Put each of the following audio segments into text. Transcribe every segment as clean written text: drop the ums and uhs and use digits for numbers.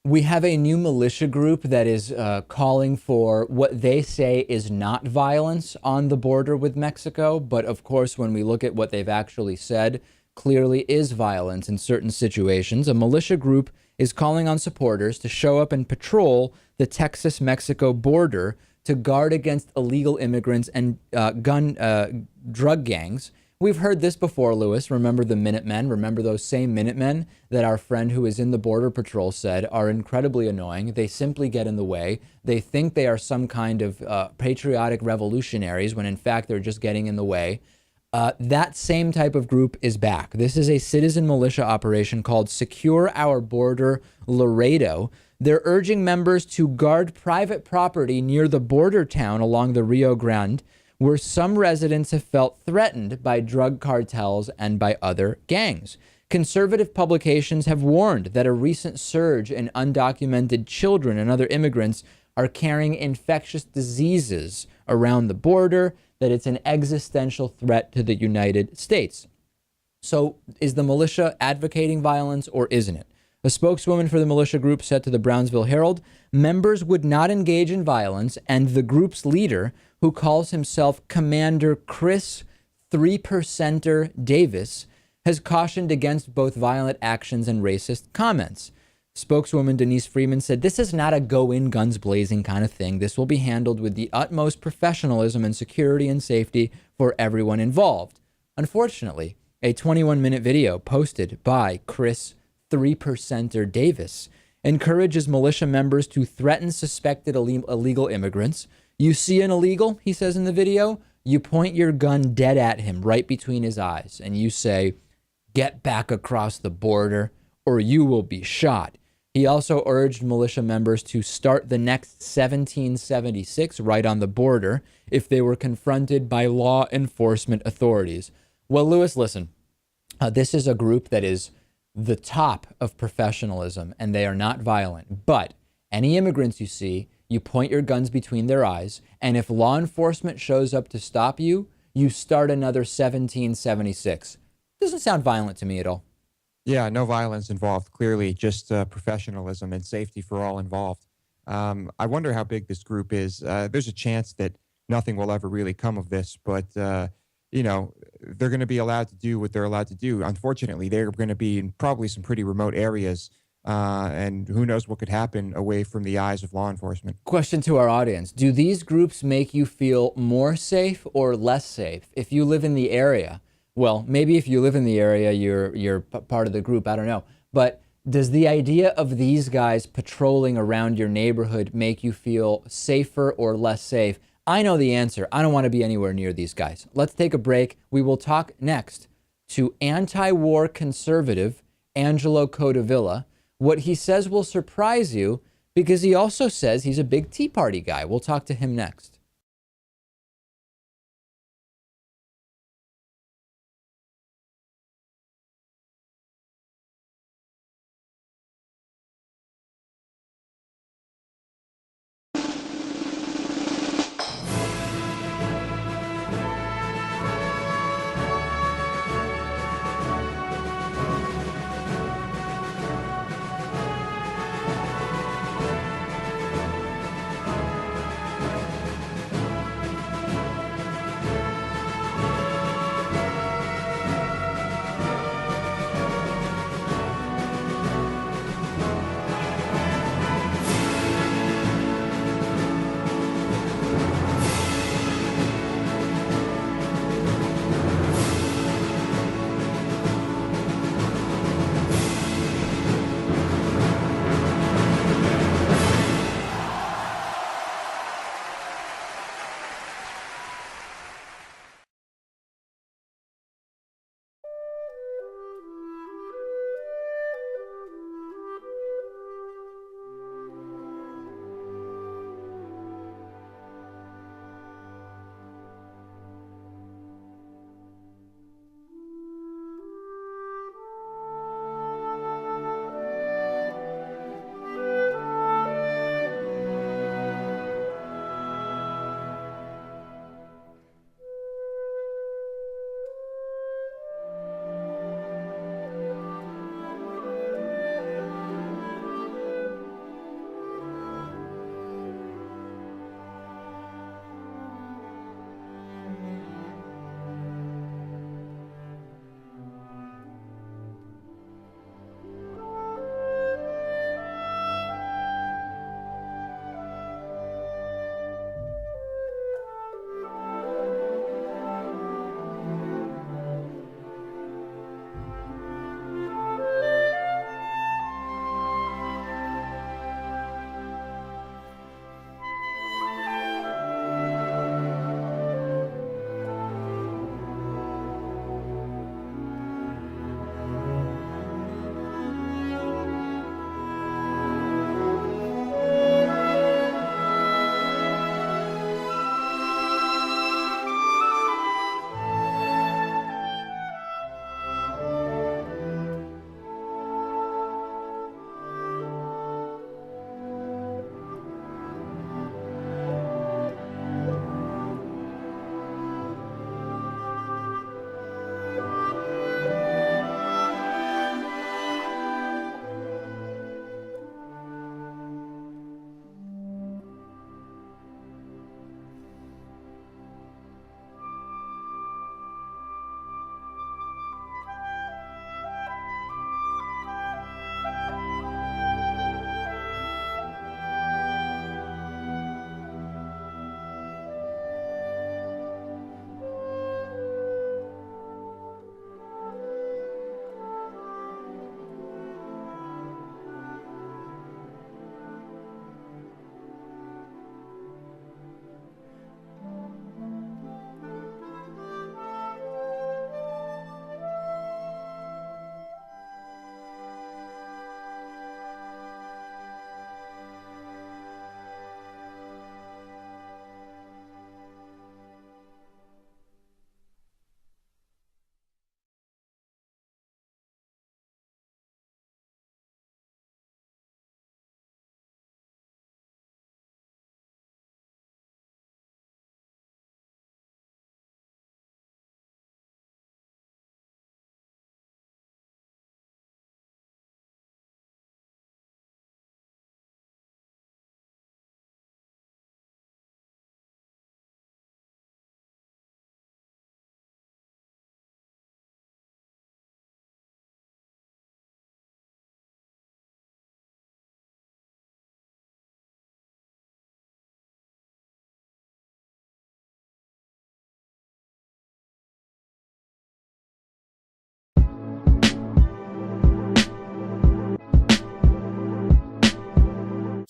We have a new militia group that is calling for what they say is not violence on the border with Mexico. But of course, when we look at what they've actually said, clearly is violence in certain situations. A militia group is calling on supporters to show up and patrol the Texas-Mexico border to guard against illegal immigrants and drug gangs. We've heard this before, Lewis. Remember the Minutemen? Remember those same Minutemen that our friend who is in the Border Patrol said are incredibly annoying. They simply get in the way. They think they are some kind of patriotic revolutionaries when in fact they're just getting in the way. That same type of group is back. This is a citizen militia operation called Secure Our Border Laredo. They're urging members to guard private property near the border town along the Rio Grande, where some residents have felt threatened by drug cartels and by other gangs. Conservative publications have warned that a recent surge in undocumented children and other immigrants are carrying infectious diseases around the border, that it's an existential threat to the United States. So is the militia advocating violence or isn't it? A spokeswoman for the militia group said to the Brownsville Herald, members would not engage in violence, and the group's leader, who calls himself Commander Chris 3%er Davis, has cautioned against both violent actions and racist comments. Spokeswoman Denise Freeman said, this is not a go in guns blazing kind of thing. This will be handled with the utmost professionalism and security and safety for everyone involved. Unfortunately, a 21-minute video posted by Chris 3%er Davis encourages militia members to threaten suspected illegal immigrants. You see an illegal, he says in the video, you point your gun dead at him right between his eyes and you say, get back across the border or you will be shot. He also urged militia members to start the next 1776 right on the border if they were confronted by law enforcement authorities. Well, Lewis, listen, this is a group that is the top of professionalism and they are not violent. But any immigrants you see, you point your guns between their eyes. And if law enforcement shows up to stop you, you start another 1776. Doesn't sound violent to me at all. Yeah, no violence involved. Clearly, just professionalism and safety for all involved. I wonder how big this group is. There's a chance that nothing will ever really come of this, but you know, they're going to be allowed to do what they're allowed to do. Unfortunately, they're going to be in probably some pretty remote areas, and who knows what could happen away from the eyes of law enforcement. Question to our audience. Do these groups make you feel more safe or less safe? If you live in the area, well, maybe if you live in the area, you're part of the group. I don't know. But does the idea of these guys patrolling around your neighborhood make you feel safer or less safe? I know the answer. I don't want to be anywhere near these guys. Let's take a break. We will talk next to anti-war conservative Angelo Codevilla. What he says will surprise you because he also says he's a big Tea Party guy. We'll talk to him next.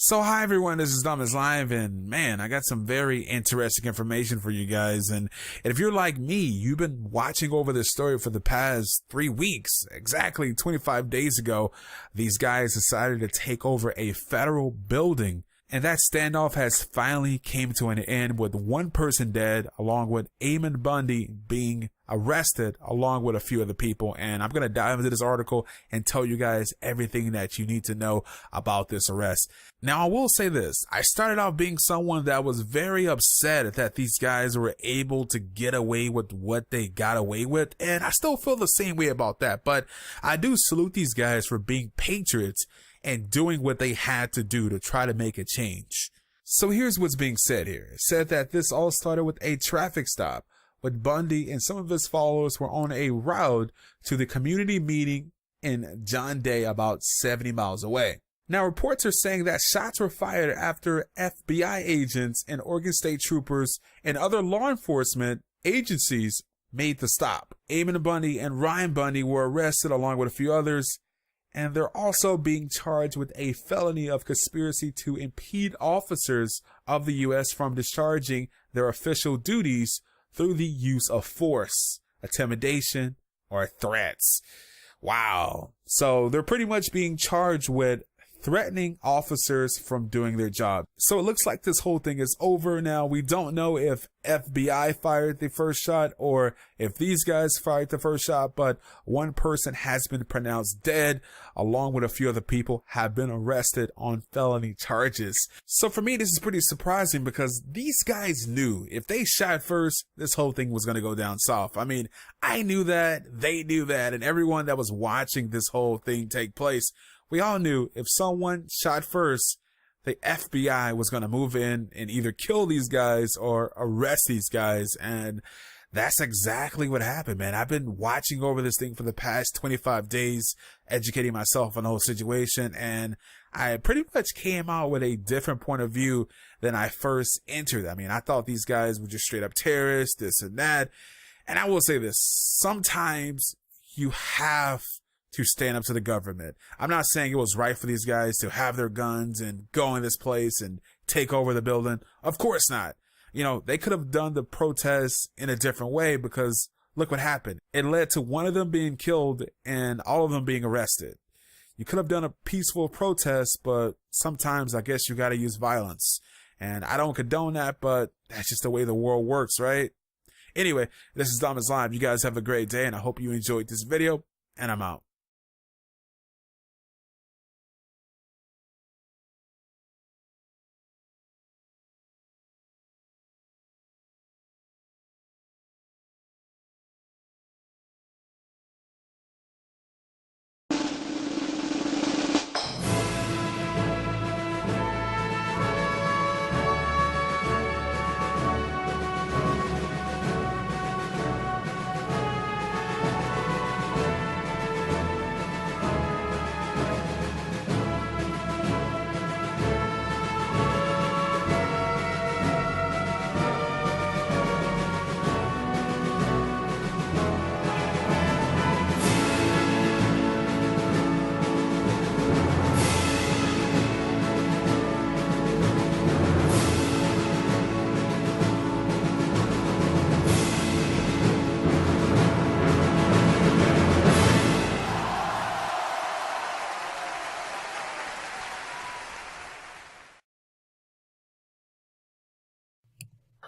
So hi everyone, this is Thomas Live, and man, I got some very interesting information for you guys. And if you're like me, you've been watching over this story for the past 3 weeks. Exactly 25 days ago, these guys decided to take over a federal building. And that standoff has finally came to an end with one person dead, along with Eamon Bundy being arrested, along with a few other people. And I'm going to dive into this article and tell you guys everything that you need to know about this arrest. Now, I will say this. I started off being someone that was very upset that these guys were able to get away with what they got away with. And I still feel the same way about that. But I do salute these guys for being patriots and doing what they had to do to try to make a change. So here's what's being said here. It said that this all started with a traffic stop, when Bundy and some of his followers were on a route to the community meeting in John Day, about 70 miles away. Now, reports are saying that shots were fired after FBI agents and Oregon State troopers and other law enforcement agencies made the stop. Eamon Bundy and Ryan Bundy were arrested along with a few others, and they're also being charged with a felony of conspiracy to impede officers of the U.S. from discharging their official duties through the use of force, intimidation, or threats. Wow. So they're pretty much being charged with threatening officers from doing their job. So it looks like this whole thing is over now. We don't know if FBI fired the first shot or if these guys fired the first shot, but one person has been pronounced dead, along with a few other people have been arrested on felony charges. So for me, this is pretty surprising because these guys knew if they shot first, this whole thing was going to go down south. I mean, I knew that, they knew that, and everyone that was watching this whole thing take place, we all knew if someone shot first, the FBI was going to move in and either kill these guys or arrest these guys. And that's exactly what happened, man. I've been watching over this thing for the past 25 days, educating myself on the whole situation. And I pretty much came out with a different point of view than I first entered. I mean, I thought these guys were just straight up terrorists, this and that. And I will say this, sometimes you have to stand up to the government. I'm not saying it was right for these guys to have their guns and go in this place and take over the building. Of course not. You know, they could have done the protests in a different way because look what happened. It led to one of them being killed and all of them being arrested. You could have done a peaceful protest, but sometimes I guess you got to use violence. And I don't condone that, but that's just the way the world works, right? Anyway, this is Thomas Live. You guys have a great day, and I hope you enjoyed this video, and I'm out.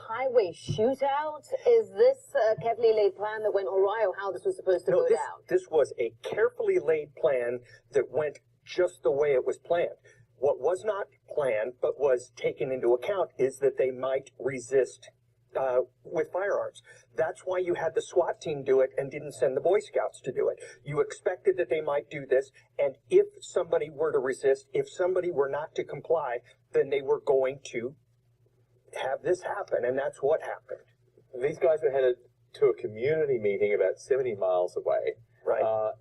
Highway shootouts? Is this a carefully laid plan that went awry, or how this was supposed to go down? This was a carefully laid plan that went just the way it was planned. What was not planned, but was taken into account, is that they might resist with firearms. That's why you had the SWAT team do it and didn't send the Boy Scouts to do it. You expected that they might do this, and if somebody were to resist, if somebody were not to comply, then they were going to have this happen, and that's what happened. These guys were headed to a community meeting about 70 miles away. Right.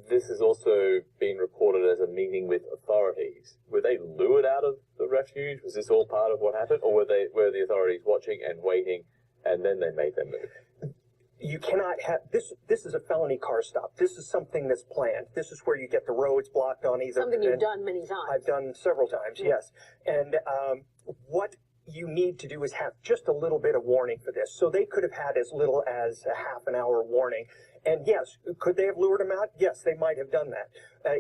This has also been reported as a meeting with authorities. Were they lured out of the refuge? Was this all part of what happened, or were the authorities watching and waiting, and then they made their move? you cannot have this. This is a felony car stop. This is something that's planned. This is where you get the roads blocked on either. Something you've done many times. I've done several times, yes. And what you need to do is have just a little bit of warning for this. So they could have had as little as a half an hour warning. And yes, could they have lured him out? Yes, they might have done that.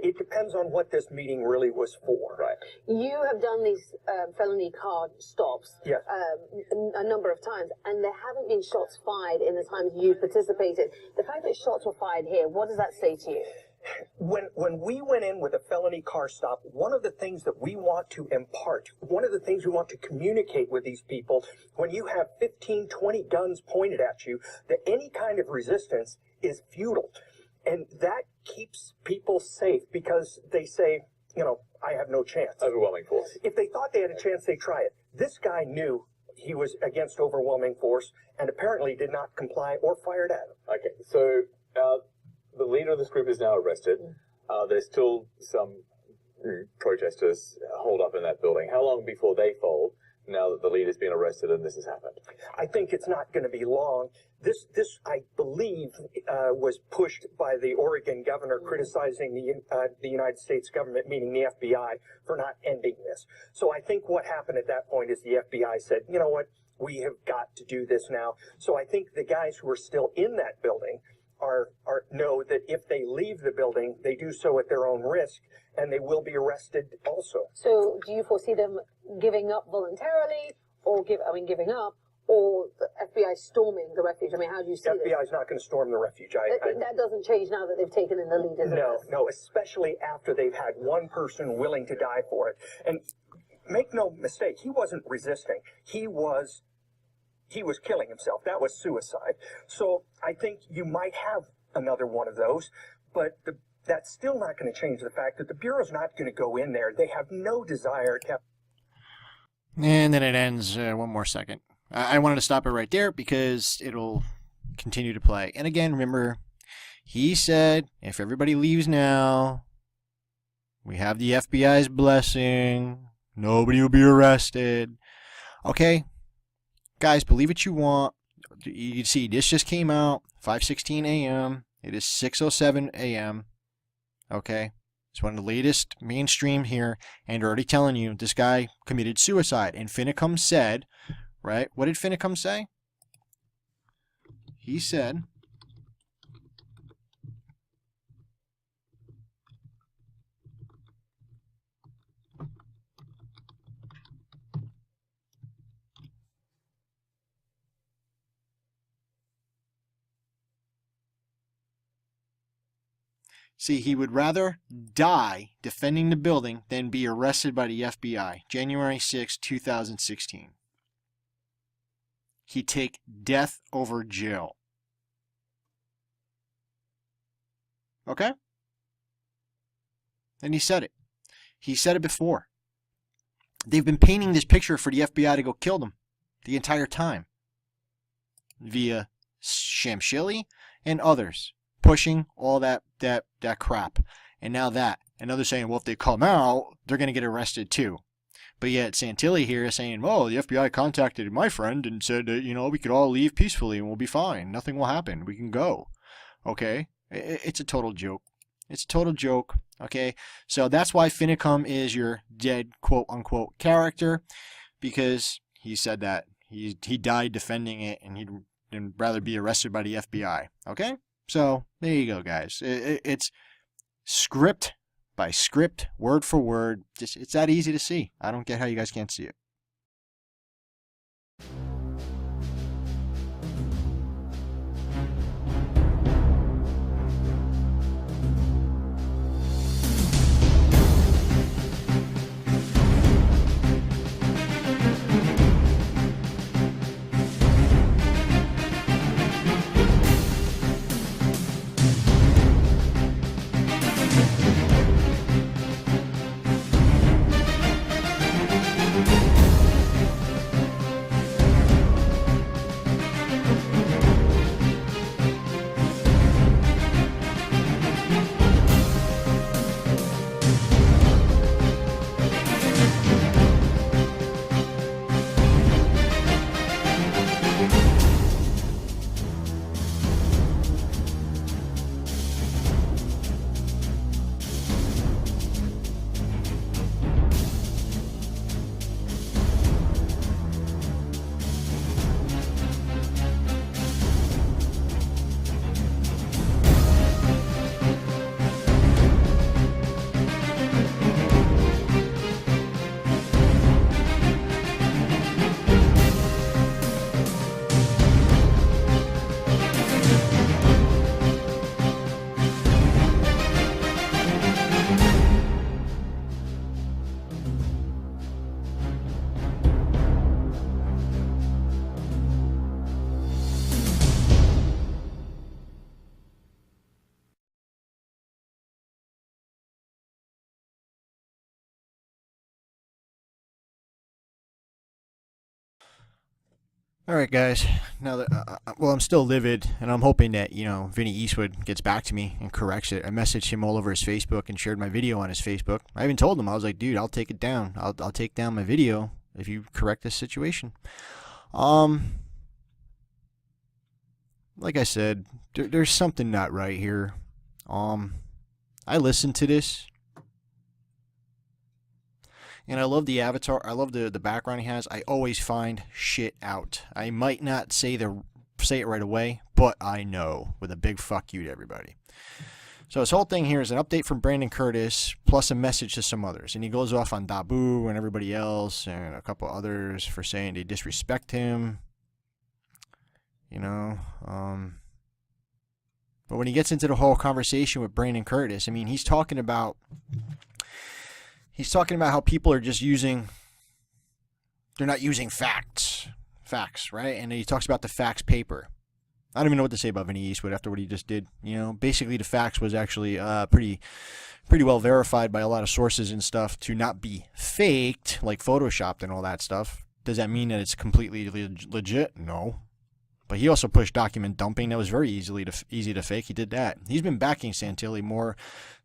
It depends on what this meeting really was for. Right. You have done these felony car stops Yes. a number of times, and there haven't been shots fired in the times you've participated. The fact that shots were fired here, what does that say to you? When we went in with a felony car stop, one of the things that we want to impart, one of the things we want to communicate with these people, when you have 15, 20 guns pointed at you, that any kind of resistance is futile. And that keeps people safe because they say, you know, I have no chance. Overwhelming force. If they thought they had a chance, they'd try it. This guy knew he was against overwhelming force and apparently did not comply or fired at him. Okay, so the leader of this group is now arrested. There's still some protesters holed up in that building. How long before they fold now that the leader's been arrested and this has happened? I think it's not going to be long. This I believe, was pushed by the Oregon governor criticizing the United States government, meaning the FBI, for not ending this. So I think what happened at that point is the FBI said, you know what, we have got to do this now. So I think the guys who are still in that building know that if they leave the building, they do so at their own risk, and they will be arrested also. So do you foresee them giving up voluntarily, or giving up, or the FBI storming the refuge? I mean, how do you see this? FBI is not going to storm the refuge. That doesn't change now that they've taken in the lead, is it? No, especially after they've had one person willing to die for it. And make no mistake, he wasn't resisting. He was killing himself. That was suicide. So I think you might have another one of those, but that's still not going to change the fact that the Bureau's not going to go in there. They have no desire to... And then it ends, one more second. I wanted to stop it right there because it'll continue to play. And again, remember, he said, if everybody leaves now, we have the FBI's blessing, nobody will be arrested. Okay, guys, believe what you want. You can see this just came out, 5:16 a.m. It is 6:07 a.m. Okay, it's one of the latest mainstream here, and they're already telling you this guy committed suicide. And Finicum said, right? What did Finicum say? He said, see, he would rather die defending the building than be arrested by the FBI. January 6, 2016. He'd take death over jail. Okay? And he said it. He said it before. They've been painting this picture for the FBI to go kill them the entire time. Via Shamshili and others. Pushing all that crap. And now that. And others saying, well, if they come out, they're going to get arrested too. But yet Santilli here is saying, well, the FBI contacted my friend and said that, we could all leave peacefully and we'll be fine. Nothing will happen. We can go. Okay? It's a total joke. It's a total joke. Okay? So that's why Finicum is your dead, quote-unquote, character. Because he said that. He died defending it and he'd rather be arrested by the FBI. Okay? So, there you go, guys. It's script by script, word for word. It's that easy to see. I don't get how you guys can't see it. All right, guys. Now that well, I'm still livid, and I'm hoping that Vinny Eastwood gets back to me and corrects it. I messaged him all over his Facebook and shared my video on his Facebook. I even told him, I was like, dude, I'll take it down. I'll take down my video if you correct this situation. Like I said, there's something not right here. I listened to this, and I love the avatar. I love the background he has. I always find shit out. I might not say it right away, but I know, with a big fuck you to everybody. So this whole thing here is an update from Brandon Curtis plus a message to some others. And he goes off on Dabu and everybody else and a couple others for saying they disrespect him. But when he gets into the whole conversation with Brandon Curtis, I mean, he's talking about how people are just they're not using facts, right? And he talks about the facts paper. I don't even know what to say about Vinny Eastwood after what he just did. Basically the facts was actually pretty well verified by a lot of sources and stuff to not be faked, like photoshopped and all that stuff. Does that mean that it's completely legit? No. But he also pushed document dumping. That was very easy to fake. He did that. He's been backing Santilli more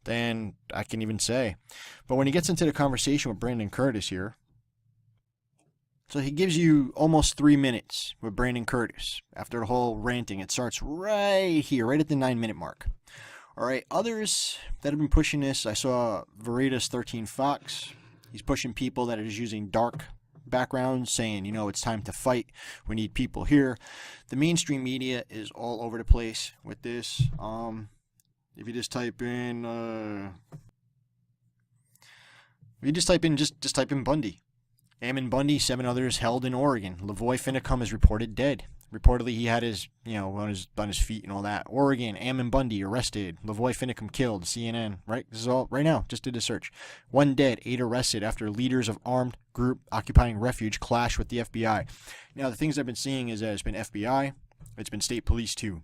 than I can even say. But when he gets into the conversation with Brandon Curtis here, so he gives you almost 3 minutes with Brandon Curtis after the whole ranting. It starts right here, right at the 9-minute mark. All right, others that have been pushing this, I saw Veritas 13 Fox. He's pushing people that are just using dark backgrounds, saying, it's time to fight. We need people here. The mainstream media is all over the place with this. If you just type in, just type in Bundy. Ammon Bundy, 7 others held in Oregon. Lavoy Finicum is reported dead. Reportedly, he had his, on his feet and all that. Oregon, Ammon Bundy arrested. Lavoy Finicum killed. CNN, right? This is all right now. Just did a search. 1 dead, 8 arrested after leaders of armed group occupying refuge clash with the FBI. Now, the things I've been seeing is that it's been FBI. It's been state police too.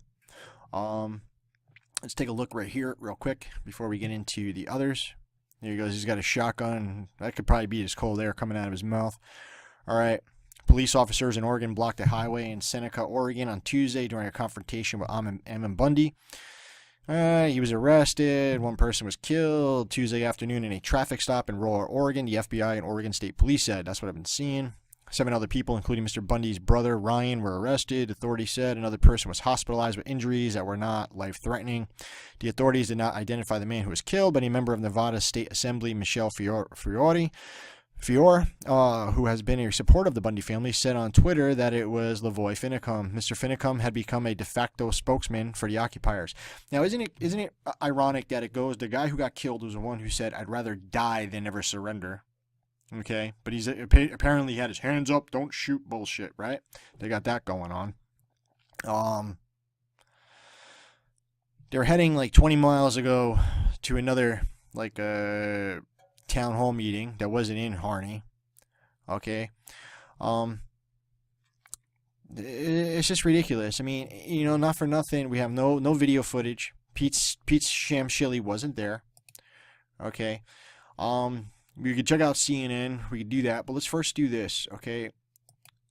Let's take a look right here real quick before we get into the others. There he goes. He's got a shotgun. That could probably be his cold air coming out of his mouth. All right. Police officers in Oregon blocked a highway in Seneca, Oregon on Tuesday during a confrontation with Ammon Bundy. He was arrested. 1 person was killed Tuesday afternoon in a traffic stop in Rolla, Oregon. The FBI and Oregon State Police said. That's what I've been seeing. 7 other people, including Mr. Bundy's brother, Ryan, were arrested. Authorities said another person was hospitalized with injuries that were not life-threatening. The authorities did not identify the man who was killed, but a member of Nevada State Assembly, Michelle Fiore, who has been a supporter of the Bundy family, said on Twitter that it was Lavoy Finicum. Mr. Finicum had become a de facto spokesman for the occupiers. Now, isn't it ironic that it goes, the guy who got killed was the one who said, "I'd rather die than never surrender." Okay, but he's apparently had his hands up, don't shoot bullshit, right? They got that going on. They're heading like 20 miles ago to another town hall meeting that wasn't in Harney. Okay, it's just ridiculous. I mean, not for nothing, we have no video footage. Pete's Shamshilly wasn't there. Okay, we could check out CNN. We could do that, but let's first do this, okay?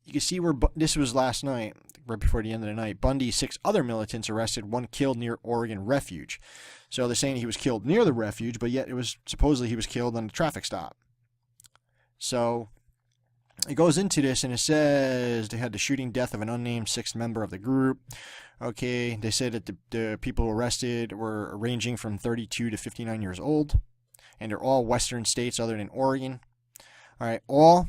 You can see where this was last night, right before the end of the night. Bundy, 6 other militants arrested, 1 killed near Oregon refuge. So they're saying he was killed near the refuge, but yet it was supposedly he was killed on a traffic stop. So it goes into this, and it says they had the shooting death of an unnamed 6th member of the group. Okay, they said that the people arrested were ranging from 32 to 59 years old. And they're all Western states other than Oregon. All right, all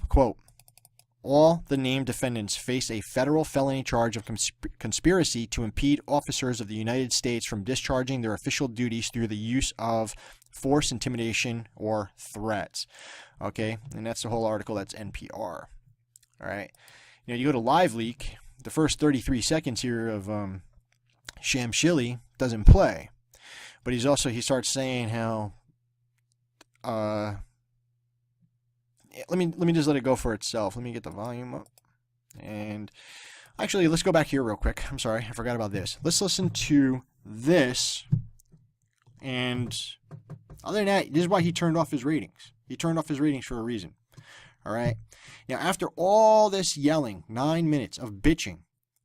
the named defendants face a federal felony charge of conspiracy to impede officers of the United States from discharging their official duties through the use of force, intimidation, or threats. Okay, and that's the whole article. That's NPR. All right, you go to Live Leak. The first 33 seconds here of Shamshilly doesn't play, but he starts saying how. Let me just let it go for itself. Let me get the volume up. And actually, let's go back here real quick. I'm sorry, I forgot about this. Let's listen to this. And other than that, this is why he turned off his ratings. He turned off his ratings for a reason. All right. Now, after all this yelling, 9 minutes of bitching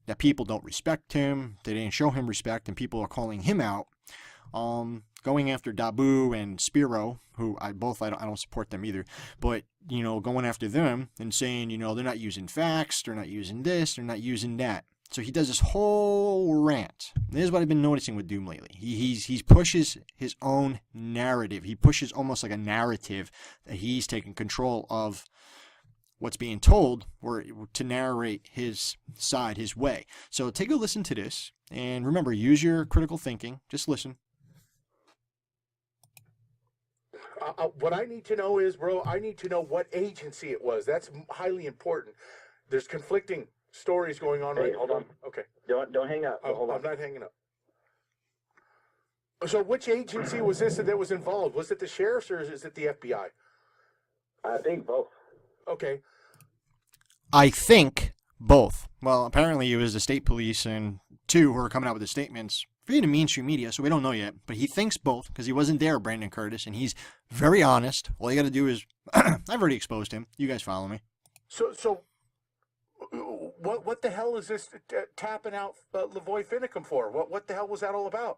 that people don't respect him, they didn't show him respect, and people are calling him out, going after Dabu and Spiro, who I don't support them either, but, you know, going after them and saying, you know, they're not using facts, they're not using this, they're not using that. So he does this whole rant. This is what I've been noticing with Doom lately. He pushes his own narrative. He pushes almost like a narrative that he's taking control of what's being told, or to narrate his side, his way. So take a listen to this, and remember, use your critical thinking. Just listen. What I need to know is, bro, I need to know what agency it was. That's highly important. There's conflicting stories going on right now. Hold on. Okay. Don't hang up. Hold on. I'm not hanging up. So which agency was this that was involved? Was it the sheriff's or is it the FBI? I think both. Okay. I think both. Well, apparently it was the state police and two who are coming out with the statements via the mainstream media, so we don't know yet. But he thinks both because he wasn't there, Brandon Curtis, and he's very honest. All you got to do is, I've already exposed him. You guys follow me. So what the hell is this tapping out Lavoy Finicum for? What the hell was that all about?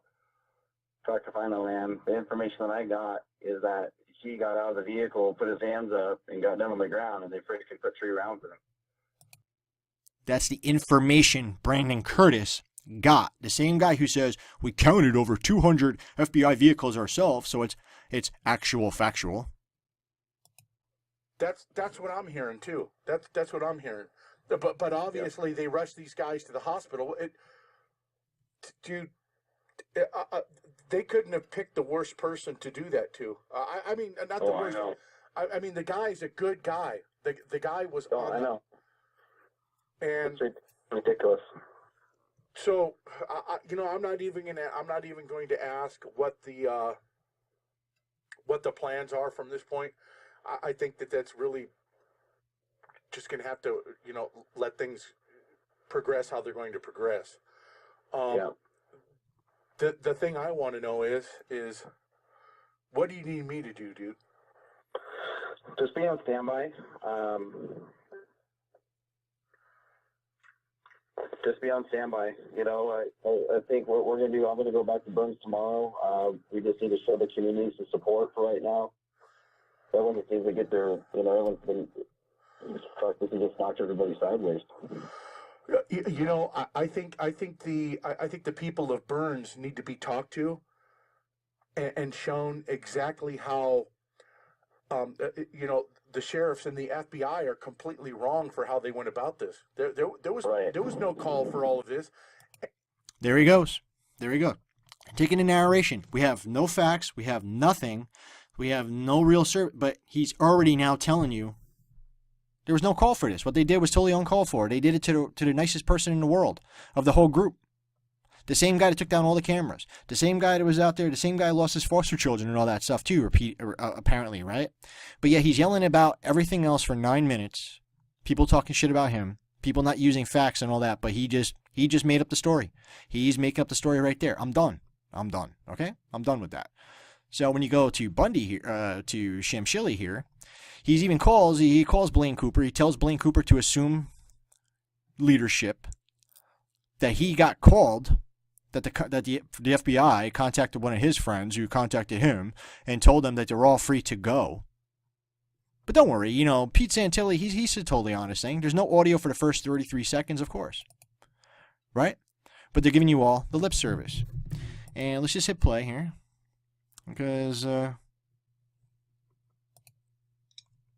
Tried to find the land. The information that I got is that he got out of the vehicle, put his hands up, and got down on the ground, and they freaking put 3 rounds in him. That's the information Brandon Curtis got. The same guy who says, we counted over 200 FBI vehicles ourselves, so it's actual factual. That's what I'm hearing, too. That's what I'm hearing. But obviously they rushed these guys to the hospital. They couldn't have picked the worst person to do that to. I mean, not the worst. I mean, the guy's a good guy. The guy was. I know. And it's ridiculous. So, I'm not even going to ask what the plans are from this point. I think that's really just going to have to, let things progress how they're going to progress. Yeah. The thing I want to know is what do you need me to do, dude? Just be on standby. Just be on standby. I think what we're going to do, I'm going to go back to Burns tomorrow. We just need to show the community some support for right now. Everyone just needs to get their, everyone's been, this has just knocked everybody sideways. I think the people of Burns need to be talked to and shown exactly how, the sheriffs and the FBI are completely wrong for how they went about this. There was no call for all of this. There he goes. There he goes. Taking a narration. We have no facts. We have nothing. We have no real but he's already now telling you there was no call for this. What they did was totally uncalled for. They did it to the nicest person in the world of the whole group. The same guy that took down all the cameras. The same guy that was out there. The same guy lost his foster children and all that stuff too, apparently, right? But yeah, he's yelling about everything else for 9 minutes. People talking shit about him. People not using facts and all that. But he just made up the story. He's making up the story right there. I'm done. Okay? I'm done with that. So when you go to Bundy here, to Shamshili here, he calls Blaine Cooper. He tells Blaine Cooper to assume leadership. That he got called. That the FBI contacted one of his friends who contacted him and told them that they're all free to go. But don't worry, Pete Santilli, he's a totally honest thing. There's no audio for the first 33 seconds, of course. Right? But they're giving you all the lip service. And let's just hit play here. Because, oh,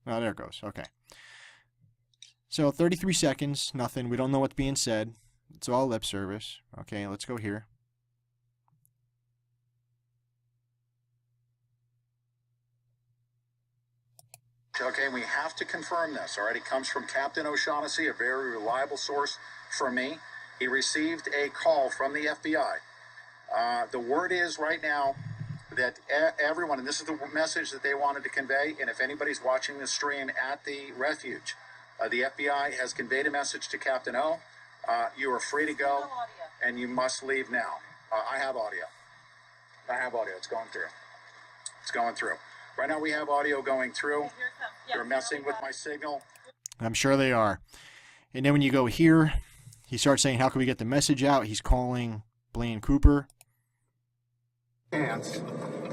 there it goes. Okay. So 33 seconds, nothing. We don't know what's being said. It's all lip service. Okay, let's go here. Okay, we have to confirm this, all right? It comes from Captain O'Shaughnessy, a very reliable source for me. He received a call from the FBI. The word is right now that everyone, and this is the message that they wanted to convey, and if anybody's watching this stream at the refuge, the FBI has conveyed a message to Captain O. You are free to go, and you must leave now. I have audio. It's going through. Right now we have audio going through. They're messing with my signal. I'm sure they are. And then when you go here, he starts saying, how can we get the message out? He's calling Blaine Cooper. Chance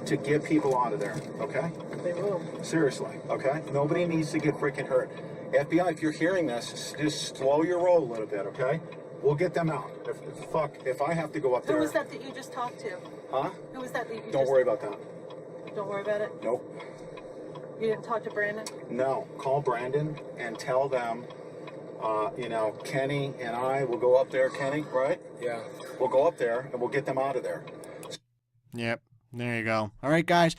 to get people out of there, okay? They will. Seriously, okay? Nobody needs to get freaking hurt. FBI, if you're hearing this, just slow your roll a little bit, okay? We'll get them out. If I have to go up there. Who was that you just talked to? Huh? Who was that you just... Don't worry about that. Don't worry about it? Nope. You didn't talk to Brandon? No. Call Brandon and tell them, Kenny and I will go up there. Kenny, right? Yeah. We'll go up there and we'll get them out of there. Yep, there you go. All right, guys.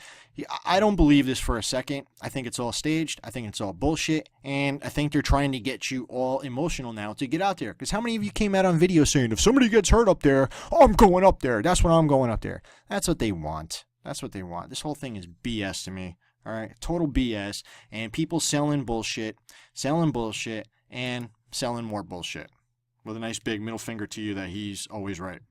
I don't believe this for a second. I think it's all staged. I think it's all bullshit. And I think they're trying to get you all emotional now to get out there. Because how many of you came out on video saying, if somebody gets hurt up there, I'm going up there. That's when I'm going up there. That's what they want. That's what they want. This whole thing is BS to me. All right, total BS. And people selling bullshit, and selling more bullshit. With a nice big middle finger to you that he's always right.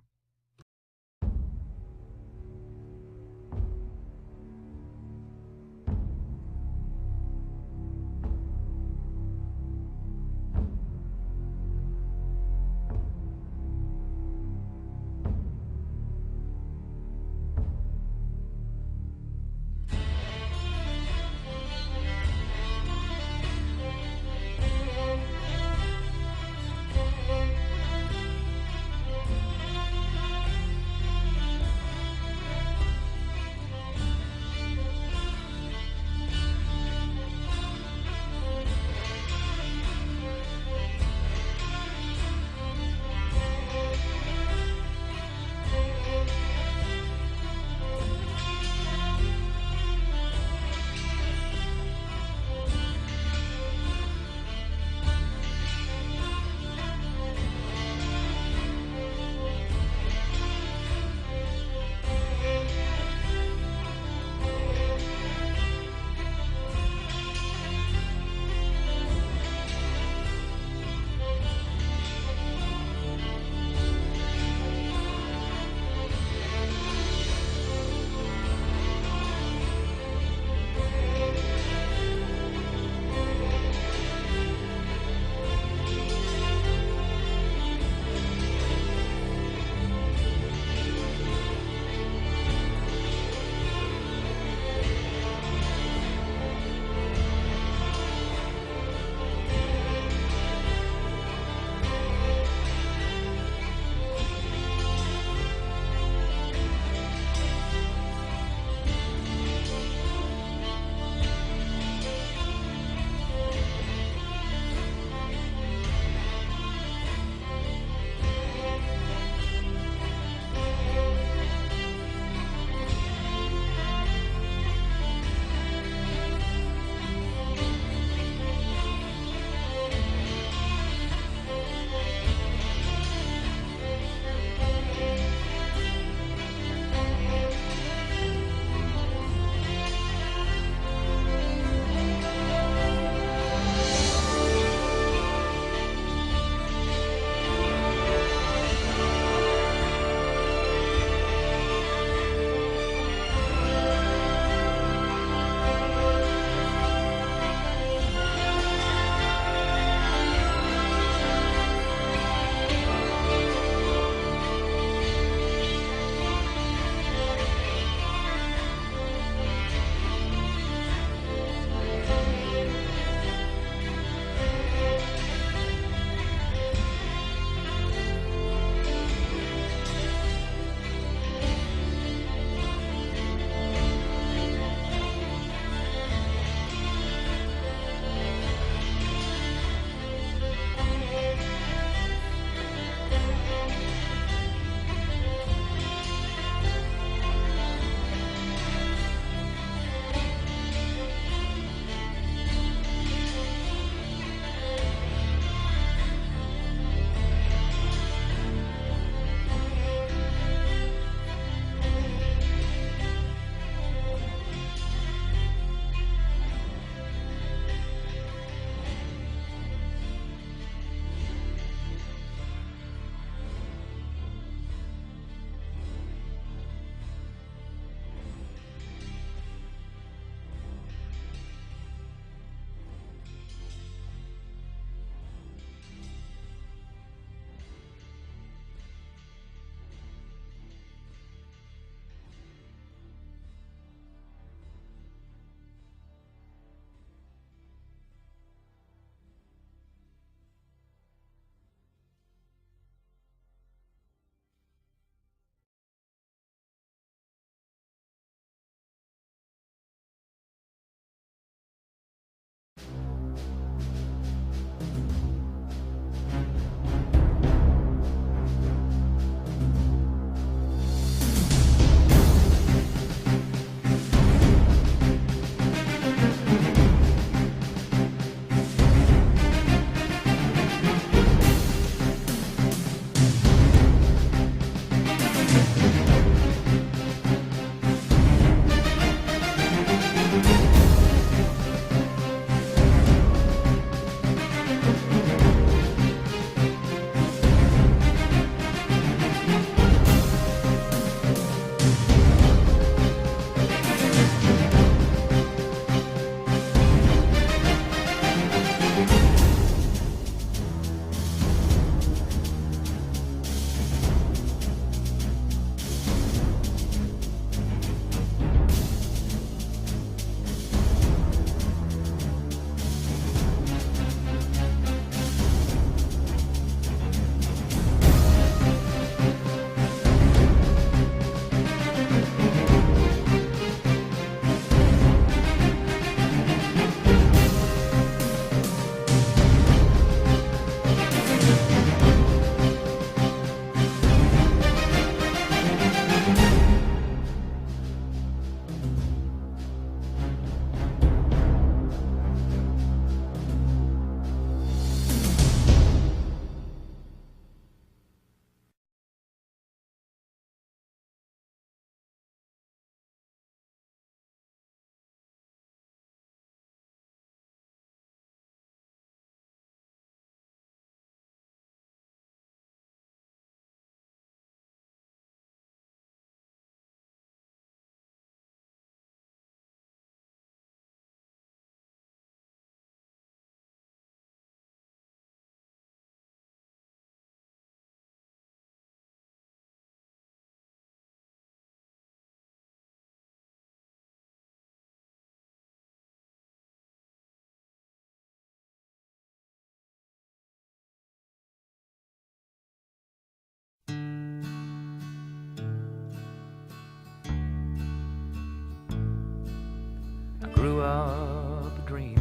grew up dreaming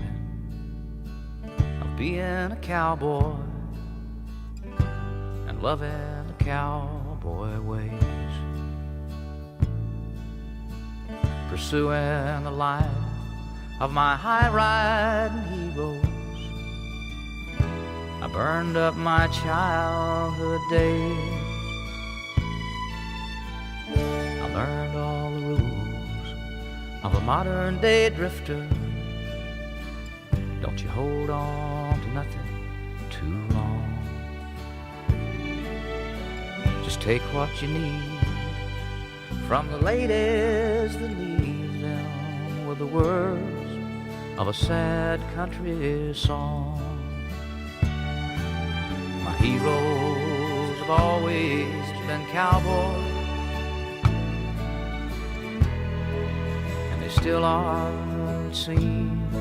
of being a cowboy and loving the cowboy ways, pursuing the life of my high-riding heroes. I burned up my childhood days. I learned all the rules of a modern-day drifter. Don't you hold on to nothing too long. Just take what you need from the ladies that leave them with the words of a sad country song. My heroes have always been cowboys, and they still are, it seems,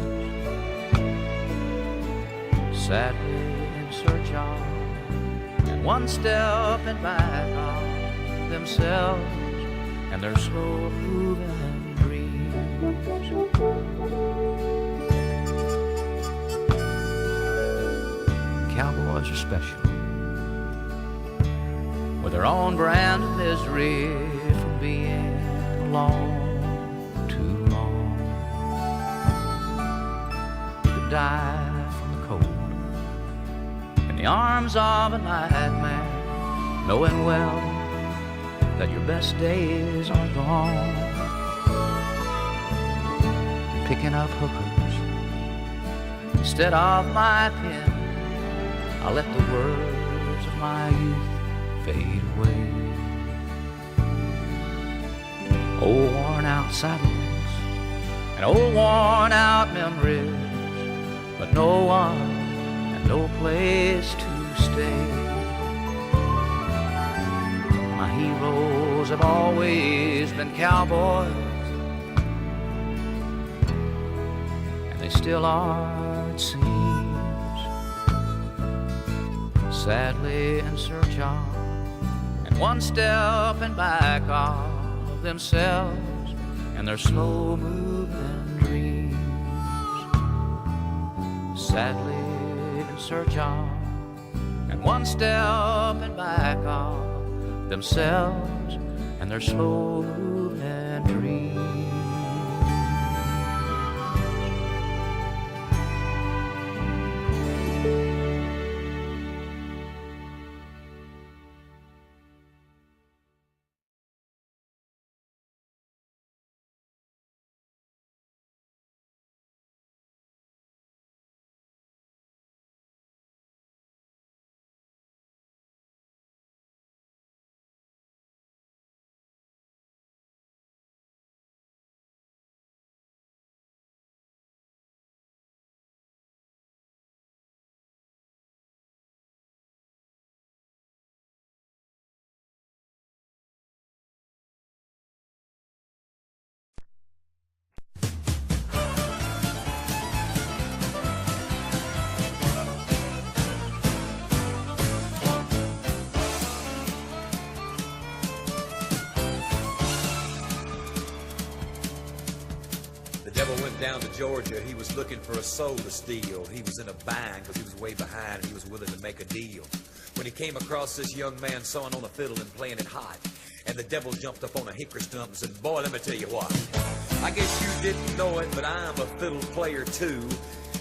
sadly in search of, and one step in back of themselves and their slow-moving dreams. Cowboys are special, with their own brand of misery from being alone too long. You could die from the cold in the arms of a nightmare, knowing well that your best days are gone. Picking up hookers instead of my pen, I let the words of my youth fade away. Old worn out saddles and old worn out memories, but no one and no place to stay. My heroes have always been cowboys, and they still are, it seems, sadly in search of, and one step in back of themselves and their slow-moving dreams. Sadly in search of, and one step in back of themselves and their slow-moving dreams. Down to Georgia, he was looking for a soul to steal. He was in a bind because he was way behind and he was willing to make a deal. When he came across this young man sawing on a fiddle and playing it hot, and the devil jumped up on a hickory stump and said, "Boy, let me tell you what. I guess you didn't know it, but I'm a fiddle player too.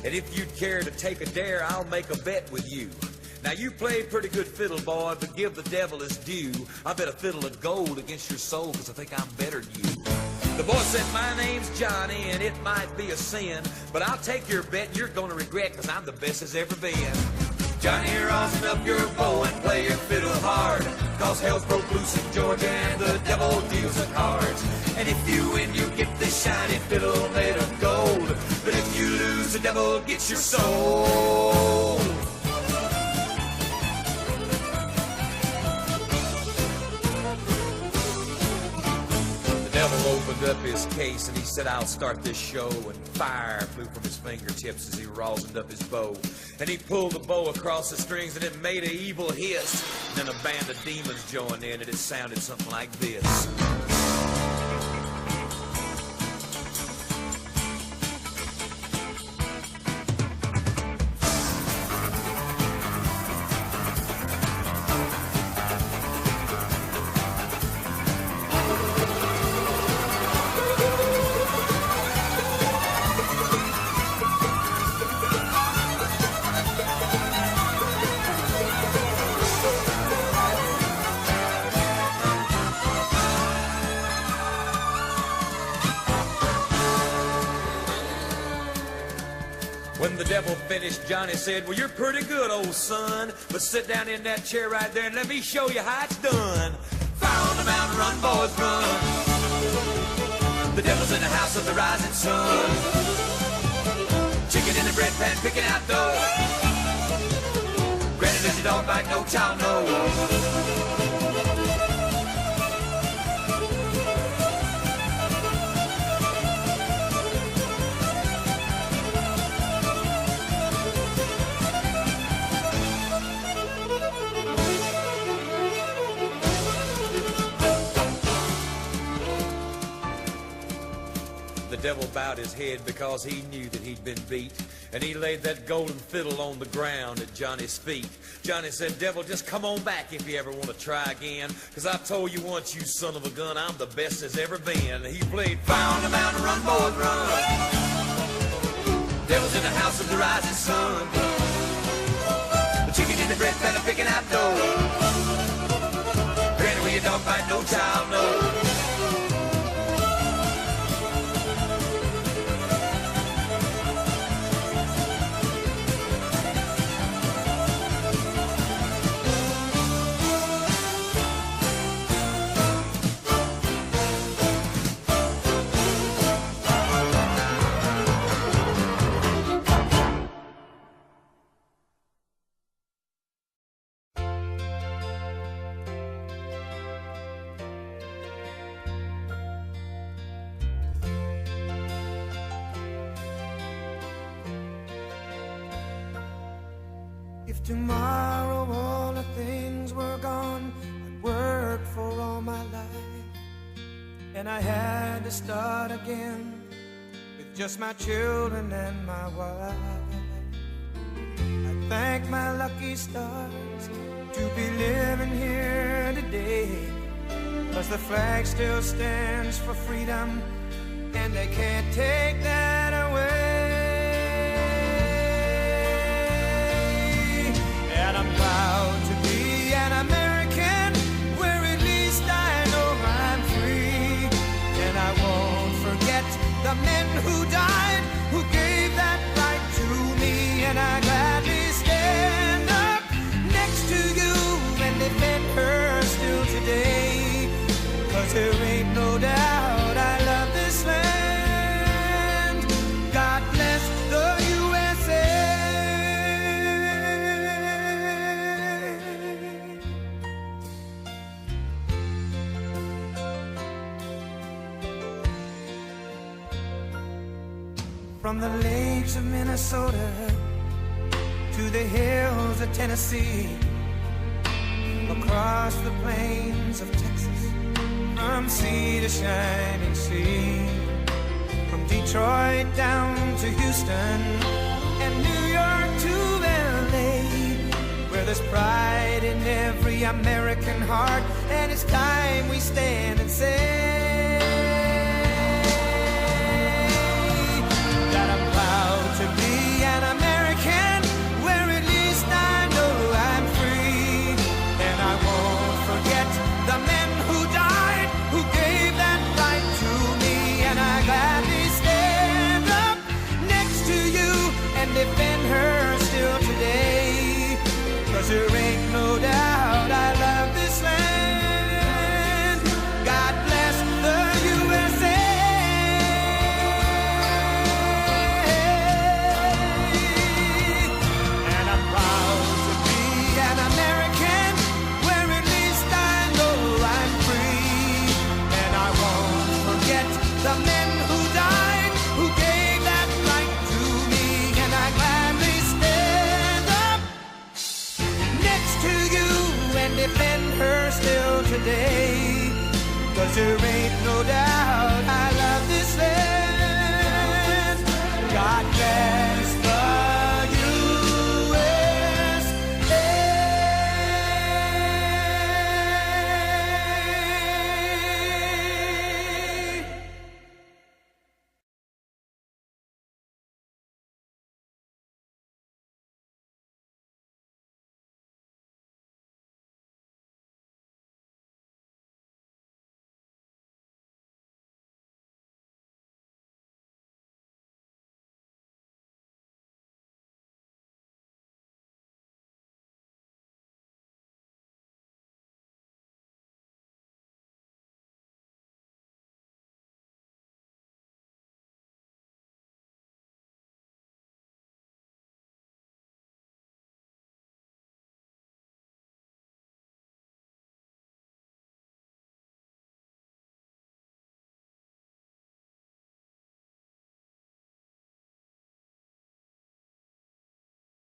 And if you'd care to take a dare, I'll make a bet with you. Now you play pretty good fiddle, boy, but give the devil his due. I bet a fiddle of gold against your soul because I think I'm better than you." The boy said, "My name's Johnny, and it might be a sin, but I'll take your bet and you're going to regret because I'm the best as ever been. Johnny, rosin up your bow and play your fiddle hard, cause hell's broke loose in Georgia and the devil deals the cards. And if you win, you get this shiny fiddle made of gold, but if you lose, the devil gets your soul." The devil opened up his case and he said, "I'll start this show," and fire flew from his fingertips as he rosined up his bow. And he pulled the bow across the strings and it made an evil hiss. And then a band of demons joined in and it sounded something like this. When the devil finished, Johnny said, well, you're pretty good, old son, but sit down in that chair right there and let me show you how it's done. Fire on the mountain, run, boys, run. The devil's in the house of the rising sun. Chicken in the bread pan, picking out dough. Granny, does your dog bite? No child knows. The devil bowed his head because he knew that he'd been beat, and he laid that golden fiddle on the ground at Johnny's feet. Johnny said, devil, just come on back if you ever want to try again, because I told you once, you son of a gun, I'm the best there's ever been. And he played Fire on the Mountain, run, boys, run. Devil's in the house of the rising sun. The chicken in the bread pan, picking out dough. Granny, when your dog bite, no child knows. If tomorrow all the things were gone I'd worked for all my life, and I had to start again with just my children and my wife, I thank my lucky stars to be living here today, 'cause the flag still stands for freedom and they can't take that away. And I'm proud to be an American, where at least I know I'm free. And I won't forget the men who died, who gave that right to me. And I gladly stand up next to you and defend her still today, 'cause there ain't no doubt I love this land. God bless the USA. From the lakes of Minnesota to the hills of Tennessee, across the plains of Texas, from sea to shining sea, from Detroit down to Houston and New York to LA, where there's pride in every American heart, and it's time we stand and say that I'm proud to be an American, where at least I know I'm free. And I won't forget the men who died, who gave that right to me. And I gladly stand up next to you and defend her still today, 'cause there ain't no doubt I love this land. God bless the USA. And I'm proud to be an American, where at least I know I'm free. And I won't forget the men who died, who gave that right to me. And I gladly stand up next to you and defend her still today, 'cause there ain't no doubt